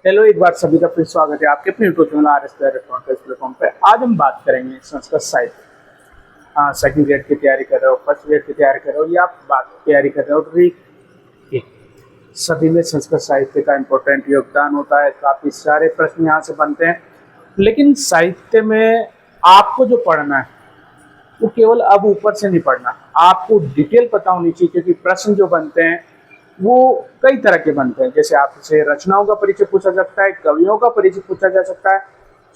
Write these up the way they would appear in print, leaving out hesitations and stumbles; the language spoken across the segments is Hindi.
हेलो, एक बार सभी का फिर स्वागत है आपके अपने YouTube channel R S platform पे। आज हम बात करेंगे संस्कृत साहित्य। सेकंड ग्रेड की तैयारी कर रहे हो, फर्स्ट ग्रेड की तैयारी कर रहे हो या बात तैयारी कर रहे हो री की, सभी में संस्कृत साहित्य का इम्पोर्टेंट योगदान होता है। काफ़ी सारे प्रश्न यहाँ से बनते हैं, लेकिन साहित्य में आपको जो पढ़ना है वो केवल अब ऊपर से नहीं पढ़ना, आपको डिटेल पता होनी चाहिए। क्योंकि प्रश्न जो बनते हैं वो कई तरह के बनते हैं। जैसे आपसे रचनाओं का परिचय पूछा जा सकता है, कवियों का परिचय पूछा जा सकता है,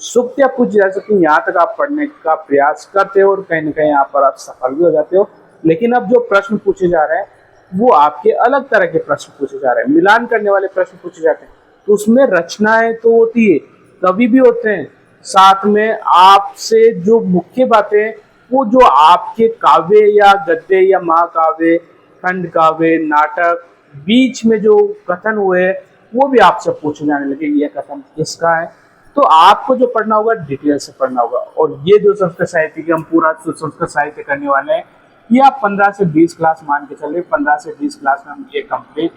सूक्तियाँ पूछी जा सकती है। यहाँ तक आप पढ़ने का प्रयास करते हो और कहीं ना कहीं यहाँ पर आप सफल भी हो जाते हो। लेकिन अब जो प्रश्न पूछे जा रहे हैं वो आपके अलग तरह के प्रश्न पूछे जा रहे हैं, मिलान करने वाले प्रश्न पूछे जाते हैं। तो उसमें रचनाएं तो होती है, कवि भी होते हैं, साथ में आपसे जो मुख्य बातें वो जो आपके काव्य या गद्य या महाकाव्य, खंड काव्य, नाटक, बीच में जो कथन हुए वो भी आपसे पूछे जाने लगे, ये कथन किसका है। तो आपको जो पढ़ना होगा डिटेल से पढ़ना होगा। और ये जो संस्कृत साहित्य की हम पूरा संस्कृत साहित्य करने वाले हैं, ये आप 15 से 20 क्लास मान के चलिए, 15 से 20 क्लास में हम ये कंप्लीट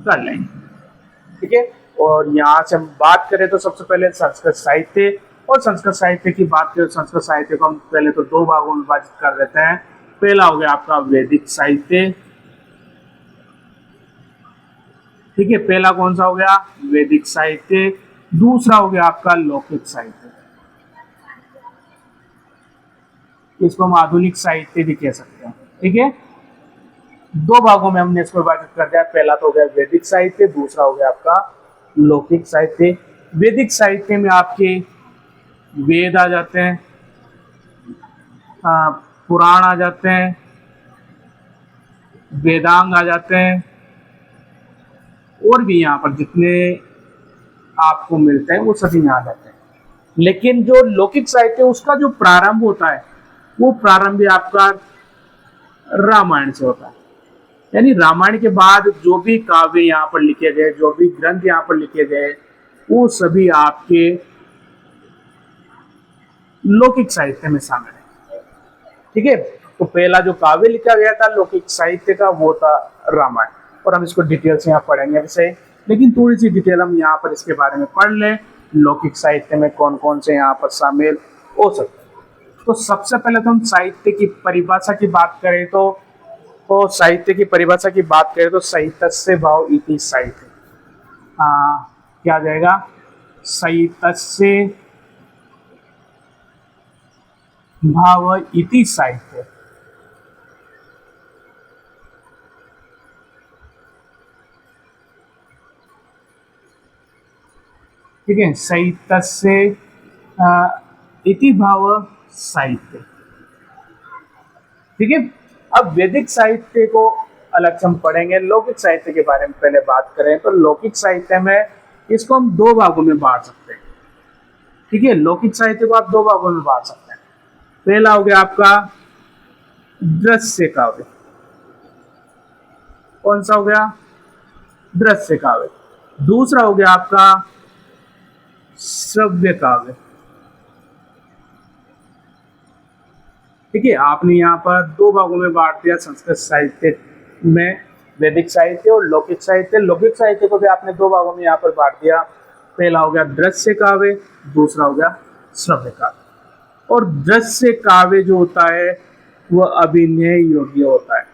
कर लेंगे। ठीक है। और यहाँ से हम बात करें तो सबसे पहले संस्कृत साहित्य, और संस्कृत साहित्य की बात करें, संस्कृत साहित्य को हम पहले तो दो भागों में विभाजित कर देते हैं। पहला हो गया आपका वैदिक साहित्य। ठीक है, पहला कौन सा हो गया? वैदिक साहित्य। दूसरा हो गया आपका लौकिक साहित्य, इसको हम आधुनिक साहित्य भी कह सकते हैं। ठीक है, दो भागों में हमने इसको विभाजित कर दिया। पहला तो हो गया वैदिक साहित्य, दूसरा हो गया आपका लौकिक साहित्य। वैदिक साहित्य में आपके वेद आ जाते हैं, पुराण आ जाते हैं, वेदांग आ जाते हैं, और भी यहाँ पर जितने आपको मिलते हैं वो सभी यहाँ आ जाते हैं। लेकिन जो लौकिक साहित्य उसका जो प्रारंभ होता है वो प्रारंभ भी आपका रामायण से होता है। यानी रामायण के बाद जो भी काव्य यहाँ पर लिखे गए, जो भी ग्रंथ यहाँ पर लिखे गए, वो सभी आपके लौकिक साहित्य में शामिल है। ठीक है, तो पहला जो काव्य लिखा गया था लौकिक साहित्य का वो था रामायण, और हम इसको डिटेल से यहाँ पढ़ेंगे वैसे, लेकिन थोड़ी सी डिटेल हम यहाँ पर इसके बारे में पढ़ लें। लौकिक साहित्य में कौन कौन से यहाँ पर शामिल हो सकते हैं। तो सबसे पहले तो हम साहित्य की परिभाषा की बात करें तो साहित्य की परिभाषा की बात करें तो साहित्यस्य भाव इति साहित्य। क्या आ जाएगा? साहित्यस्य भाव इति साहित्य। ठीक है, साहित्यस्य इति भाव साहित्य। ठीक है, अब वैदिक साहित्य को अलग से हम पढ़ेंगे। लौकिक साहित्य के बारे में पहले बात करें तो लौकिक साहित्य में इसको हम दो भागों में बांट सकते हैं। ठीक है, लौकिक साहित्य को आप दो भागों में बांट सकते हैं। पहला हो गया आपका दृश्य काव्य। कौन सा हो गया? दृश्य काव्य। दूसरा हो गया आपका श्रव्य काव्य। ठीक है, आपने यहाँ पर दो भागों में बांट दिया संस्कृत साहित्य में, वैदिक साहित्य और लौकिक साहित्य। लौकिक साहित्य को भी आपने दो भागों में यहाँ पर बांट दिया। पहला हो गया दृश्य काव्य, दूसरा हो गया श्रव्य काव्य। और दृश्य काव्य जो होता है वह अभिनय योग्य होता है।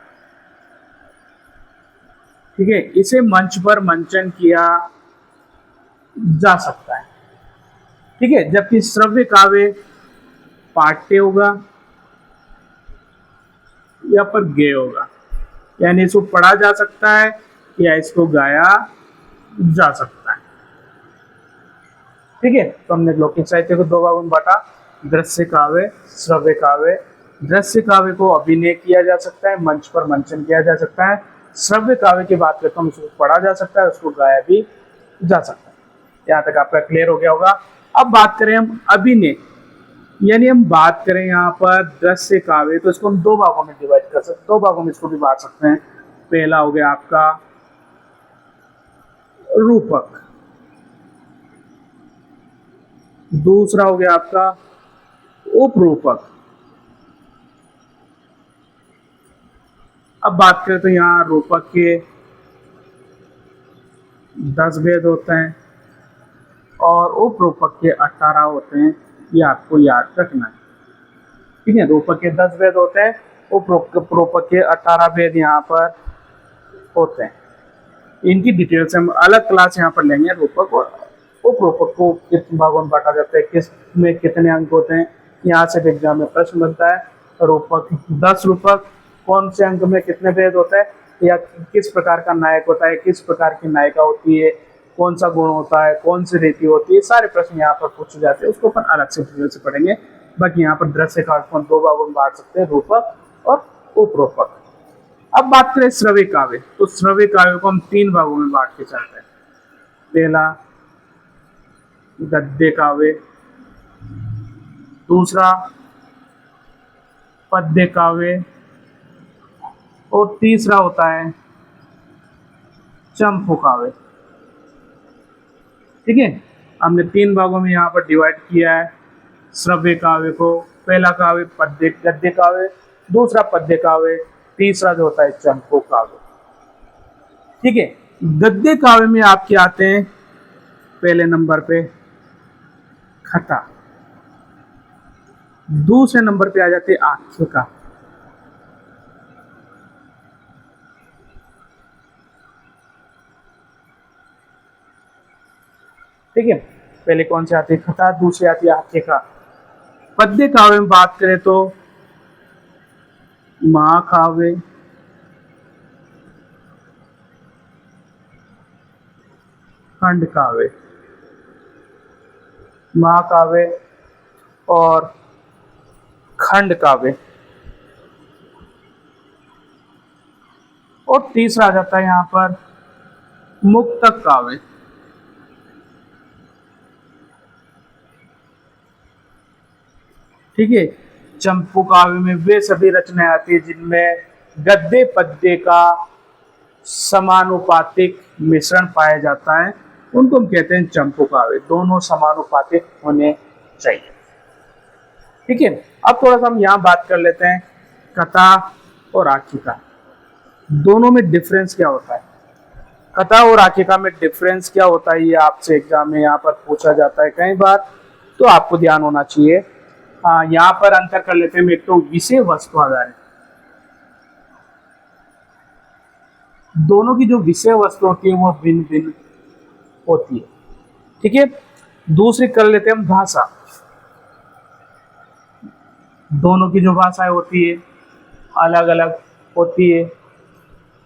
ठीक है, इसे मंच पर मंचन किया जा सकता है। ठीक है, जबकि श्रव्य काव्य पाठ्य होगा या पर गेय होगा, यानी इसको पढ़ा जा सकता है या इसको गाया जा सकता है। ठीक है, तो हमने लौकिक साहित्य को दो भागों में बांटा, दृश्य काव्य, श्रव्य काव्य। दृश्य काव्य को अभिनय किया जा सकता है, मंच पर मंचन किया जा सकता है। श्रव्य काव्य की बात करते हैं, उसको पढ़ा जा सकता है, उसको गाया भी जा सकता है। यहाँ तक आपका क्लियर हो गया होगा। अब बात करें हम अभिनय, यानी हम बात करें यहाँ पर दृश्य काव्य, तो इसको हम दो भागों में डिवाइड कर सकते, दो भागों में इसको भी बांट सकते हैं। पहला हो गया आपका रूपक, दूसरा हो गया आपका उपरूपक। अब बात करें तो यहाँ रूपक के 10 भेद होते हैं, और उपरूपक के 18 होते हैं, ये आपको याद रखना है। ठीक है, रूपक के 10 भेद होते हैं, उपरूपक के 18 भेद यहाँ पर होते हैं। इनकी डिटेल्स हम अलग क्लास यहाँ पर लेंगे। रूपक और उपरूपक को किस भागों में बांटा जाता है, किस में कितने अंक होते हैं, यहाँ से एग्जाम में प्रश्न बनता है। रूपक 10 रूपक, कौन से अंक में कितने भेद होता है, या किस प्रकार का नायक होता है, किस प्रकार की नायिका होती है, कौन सा गुण होता है, कौन सी रीति होती है, सारे प्रश्न यहाँ पर पूछे जाते हैं। उसको अपन अलग से डिटेल से पढ़ेंगे। बाकी यहाँ पर दृश्य काव्य को 2 भागों में बांट सकते हैं, रूपक और उपरूपक। अब बात करें श्रव्य काव्य, तो श्रव्य काव्य को हम 3 भागों में बांट के चलते हैं। पहला गद्य काव्य, दूसरा पद्य काव्य, और तीसरा होता है चंपू काव्य। ठीक है, हमने 3 भागों में यहाँ पर डिवाइड किया है श्रव्य काव्य को। पहला काव्य पद्य गद्य काव्य, दूसरा पद्य काव्य, तीसरा जो होता है चंपू काव्य। ठीक है, गद्य काव्य में आपके आते हैं पहले नंबर पे कथा, दूसरे नंबर पे आ जाते हैं आख्यायिका, ठीक है। पहले कौन से आती है कथा, दूसरी आती है आख्यायिका। पद्य काव्य में बात करें तो महाकाव्य, खंड काव्य, महाकाव्य और खंड काव्य, और तीसरा आ जाता है यहाँ पर मुक्तक काव्य। ठीक है, चंपू काव्य में वे सभी रचनाएं आती है जिनमें गद्य पद्य का समानुपातिक मिश्रण पाया जाता है, उनको हम कहते हैं चंपू काव्य। दोनों समानुपातिक होने चाहिए। ठीक है, अब थोड़ा सा हम यहाँ बात कर लेते हैं कथा और आख्यायिका, दोनों में डिफरेंस क्या होता है। कथा और आख्यायिका में डिफरेंस क्या होता है, ये आपसे एग्जाम में यहाँ पर पूछा जाता है कई बार, तो आपको ध्यान होना चाहिए। यहाँ पर अंतर कर लेते हैं। एक तो विषय वस्तु आधारित, दोनों की जो विषय वस्तु होती है वो भिन्न भिन्न होती है। ठीक है, दूसरी कर लेते हैं हम भाषा, दोनों की जो भाषाएं होती है अलग अलग होती है।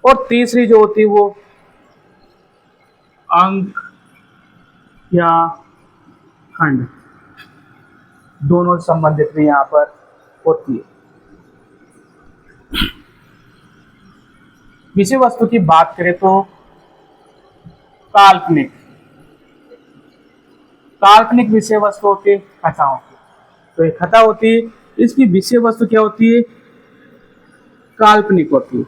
और तीसरी जो होती है वो अंक या खंड, दोनों संबंधित भी यहाँ पर होती है। विषय वस्तु की बात करें तो काल्पनिक, काल्पनिक विषय वस्तु होती है कथाओं की। तो एक कथा होती है, इसकी विषय वस्तु क्या होती है, काल्पनिक होती है।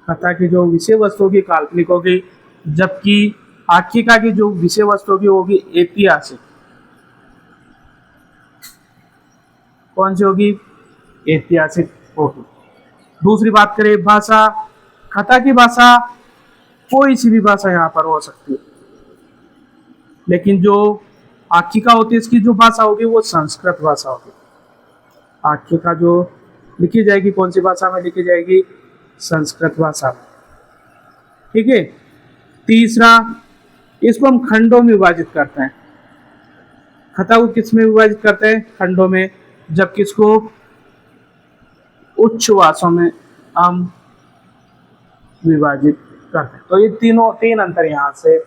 कथा की जो विषय वस्तु होगी काल्पनिक होगी, जबकि आख्यायिका की जो विषय वस्तु होगी वो होगी ऐतिहासिक। कौन सी होगी, ऐतिहासिक होगी। दूसरी बात करें भाषा, कथा की भाषा कोई सी भी भाषा यहाँ पर हो सकती है, लेकिन जो आख्यायिका होती है इसकी जो भाषा होगी वो संस्कृत भाषा होगी। आख्यायिका जो लिखी जाएगी कौन सी भाषा में लिखी जाएगी, संस्कृत भाषा में। ठीक है, तीसरा इसको हम खंडों में विभाजित करते हैं। कथा को किस में विभाजित करते हैं, खंडों में, जबकि इसको उच्छ्वासों में हम विभाजित करते हैं। तो ये तीन अंतर यहाँ से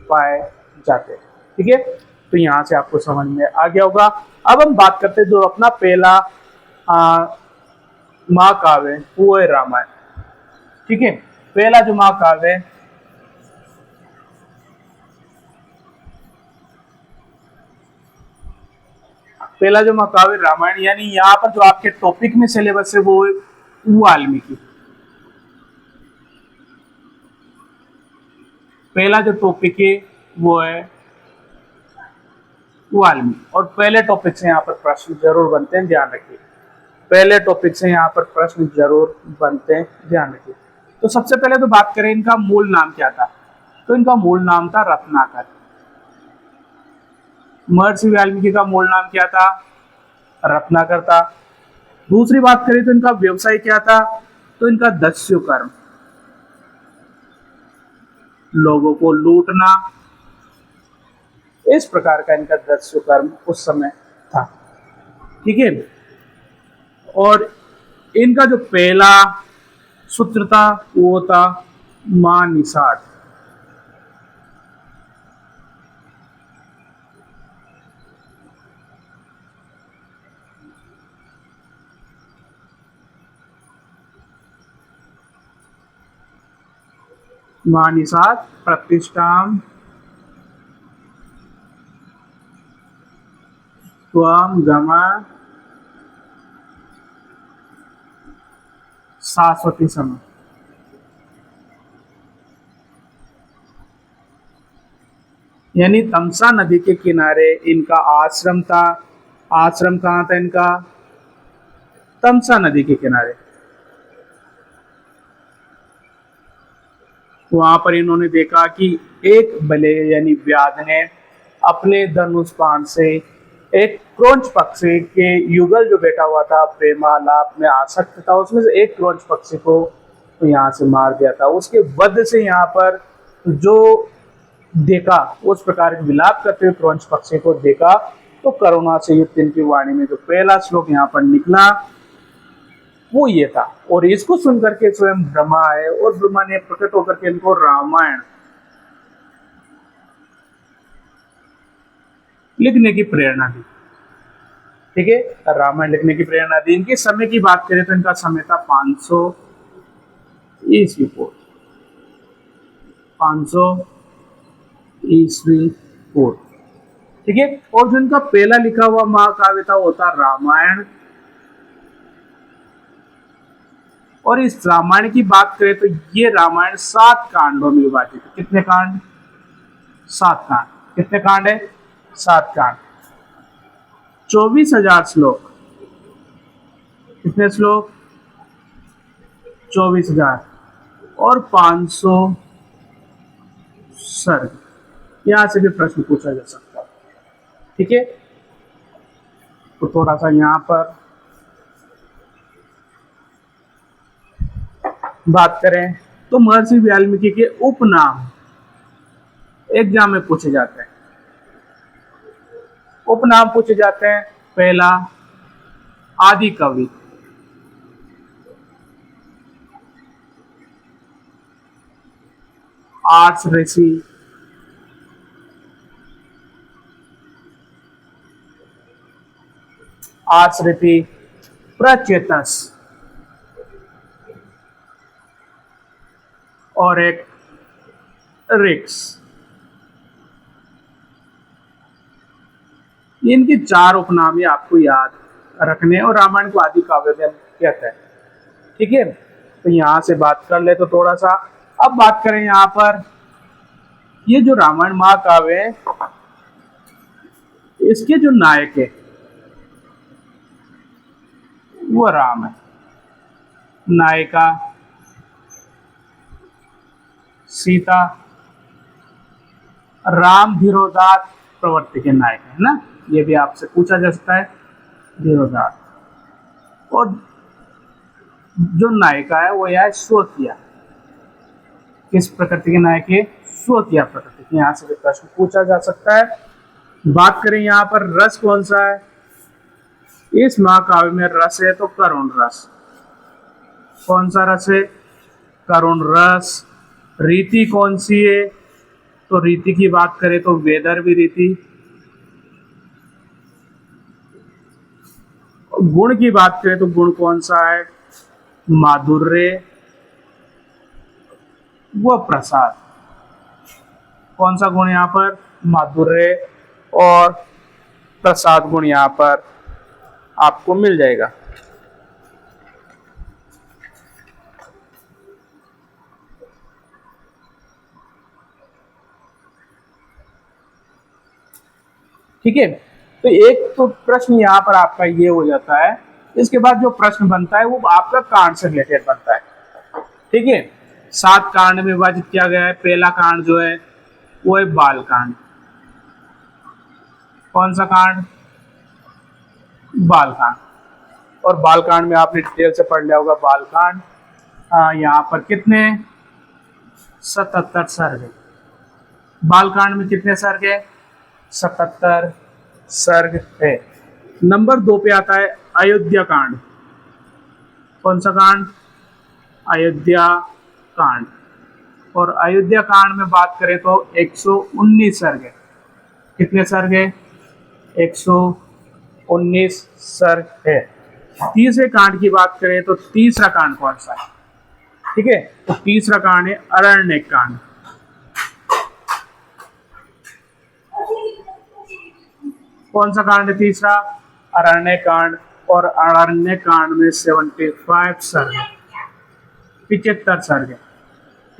पाए जाते हैं। ठीक है, तो यहाँ से आपको समझ में आ गया होगा। अब हम बात करते हैं जो अपना पहला महाकाव्य वो है रामायण। ठीक है, पहला जो महाकाव्य पहला जो महाकाव्य रामायण, यानी यहाँ पर जो आपके टॉपिक में सिलेबस है वो है वाल्मीकि। पहला जो टॉपिक है वो है वाल्मीकि, और पहले टॉपिक से यहाँ पर प्रश्न जरूर बनते हैं, ध्यान रखिए। पहले टॉपिक से यहाँ पर प्रश्न जरूर बनते हैं, ध्यान रखिए। तो सबसे पहले तो बात करें इनका मूल नाम क्या था। तो इनका मूल नाम था रत्नाकर। महर्षि वाल्मीकि का मूल नाम क्या था? रत्नाकर था। दूसरी बात करें तो इनका व्यवसाय क्या था? तो इनका दस्युकर्म, लोगों को लूटना, इस प्रकार का इनका दस्युकर्म उस समय था। ठीक है। और इनका जो पहला सूत्र था वो था मां निषाद। मां निषाद प्रतिष्ठाम त्वं गम शाश्वती सम। यानी तमसा नदी के किनारे इनका आश्रम था। आश्रम कहाँ था इनका? तमसा नदी के किनारे। वहां पर इन्होंने देखा कि एक बले यानी व्याध ने अपने धनुष बाण से एक क्रोंच पक्षी के युगल जो बैठा हुआ था, प्रेमालाप में आसक्त था, उसमें से एक क्रोंच पक्षी को यहाँ से मार दिया था। उसके वध से यहाँ पर जो देखा, उस प्रकार के विलाप करते हुए क्रोंच पक्षी को देखा, तो करुणा से युक्त इनकी वाणी में जो पहला श्लोक यहाँ पर निकला वो ये था। और इसको सुनकर के स्वयं ब्रह्मा आए और ब्रह्मा ने प्रकट होकर के इनको रामायण लिखने की प्रेरणा दी। ठीक है, रामायण लिखने की प्रेरणा दी। इनके समय की बात करें तो इनका समय था 500 ईस्वी पूर्व। 500 ईस्वी पूर्व। ठीक है। और जो इनका पहला लिखा हुआ महाकाव्य था वो था रामायण। और इस रामायण की बात करें तो ये रामायण 7 कांडों में विभाजित है। कितने कांड? 7 कांड। कितने कांड है? 7 कांड। 24,000 श्लोक। कितने श्लोक? 24,000। और 500 सर्ग। यहां से भी प्रश्न पूछा जा सकता है। ठीक है। तो थोड़ा सा यहां पर बात करें तो महर्षि वाल्मीकि के उपनाम एग्जाम में पूछे जाते हैं। उपनाम पूछे जाते हैं। पहला आदि कवि, आर्ष ऋषि, आर्ष ऋषि, प्रचेतस और एक रिक्स। इनके 4 उपनाम ही आपको याद रखने, और रामायण को आदि काव्य कहते हैं। ठीक है। तो यहां से बात कर ले तो थोड़ा सा अब बात करें यहां पर, ये जो रामायण महाकाव्य है इसके जो नायक है वो राम है, नायिका सीता। राम धीरोदात प्रवृत्ति के नायक है ना, ये भी आपसे पूछा जा सकता है, धीरोदात। और जो नायिका है वो यह है स्वकिया। किस प्रकृति के नायक है? स्वकिया प्रकृति की। यहां से भी प्रश्न पूछा जा सकता है। बात करें यहाँ पर रस कौन सा है? इस महाकाव्य में रस है तो करुण रस। कौन सा रस है? करुण रस। रीति कौन सी है? तो रीति की बात करें तो वेदर्भी रीति। गुण की बात करें तो गुण कौन सा है? माधुर्य व प्रसाद। कौन सा गुण यहाँ पर? माधुर्य और प्रसाद गुण यहाँ पर आपको मिल जाएगा। ठीक है। तो एक तो प्रश्न यहाँ पर आपका ये हो जाता है। इसके बाद जो प्रश्न बनता है वो आपका कांड से रिलेटेड बनता है। ठीक है। 7 कांड में विभाजित किया गया है। पहला कांड जो है वो है बाल कांड। कौन सा कांड? बाल कांड। और बाल कांड में आपने डिटेल से पढ़ लिया होगा बाल कांड। यहाँ पर कितने 77 सर्ग है। बाल कांड में कितने सर्ग है? 77 सर्ग है। नंबर 2 पे आता है अयोध्या कांड। कौन सा कांड? अयोध्या कांड। और अयोध्या कांड में बात करें तो 119 सर्ग है। कितने सर्ग है? 119 सर्ग है। तीसरे कांड की बात करें तो तीसरा कांड कौन सा है? ठीक है, तो तीसरा कांड है अरण्यक कांड। कौन सा कांड है तीसरा? अरण्यक कांड। और अरण्यक कांड में 75 सर्ग है, 75 सर्ग है।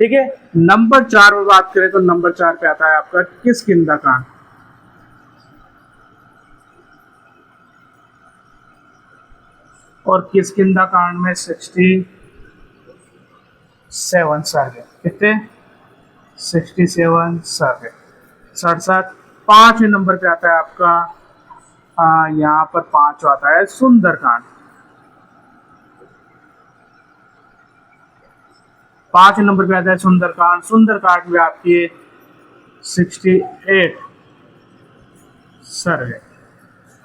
ठीक है, नंबर 4 में बात करें तो नंबर 4 पे आता है आपका किष्किंधा कांड। और किष्किंधा कांड में 67 सर्ग है। कितने? 67 सर्ग है। 67। 5वें नंबर पे आता है आपका यहाँ पर 5 आता है सुंदरकांड। 5 नंबर पे आता है सुंदरकांड। सुंदरकांड में आपकी 68 सर्ग है।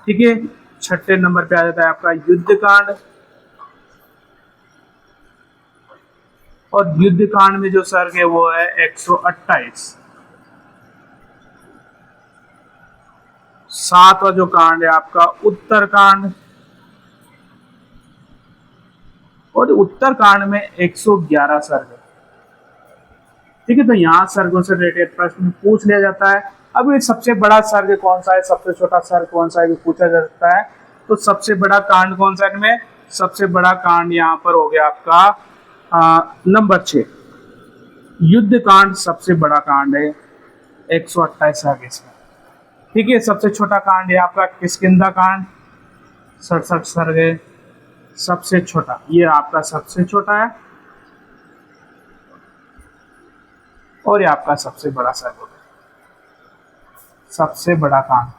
ठीक है, 6ठे नंबर पे आ जाता है आपका युद्ध कांड। और युद्ध कांड में जो सर्ग है वो है 128। 7वां जो कांड है आपका उत्तरकांड। और उत्तरकांड में 111 सर्ग है। ठीक है, तो यहाँ सर्गों से रिलेटेड प्रश्न पूछ लिया जाता है। अब ये सबसे बड़ा सर्ग कौन सा है, सबसे छोटा सर्ग कौन सा है, पूछा जाता है। तो सबसे बड़ा कांड कौन सा है इनमें? सबसे बड़ा कांड यहाँ पर हो गया आपका नंबर 6 युद्ध कांड। सबसे बड़ा कांड है, 128 सर्ग इसमें। ठीक है, सबसे छोटा कांड है आपका किष्किंधा कांड, 67 सर्ग है। सबसे छोटा ये आपका सबसे छोटा है। और ये आपका सबसे बड़ा सर्ग होगा, सबसे बड़ा कांड।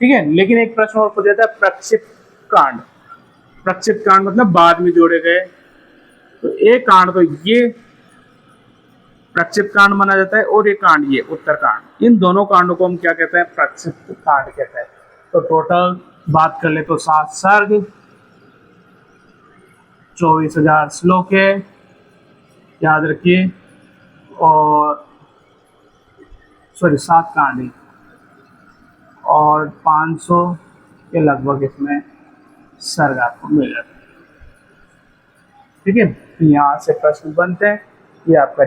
ठीक है, लेकिन एक प्रश्न और पूछा जाता है प्रक्षिप्त कांड। प्रक्षिप्त कांड मतलब बाद में जोड़े गए। तो एक कांड तो ये प्रक्षिप्त कांड माना जाता है, और ये कांड ये उत्तरकांड। इन दोनों कांडों को हम क्या कहते हैं? प्रक्षिप्त कांड कहते हैं। तो टोटल बात कर ले तो 7 सर्ग, 24,000 श्लोक है, याद रखिए। और 7 कांड है और 500 के लगभग इसमें सर्ग आपको मिल जाता है। ठीक है, यहाँ से प्रश्न बनते हैं। ये आपका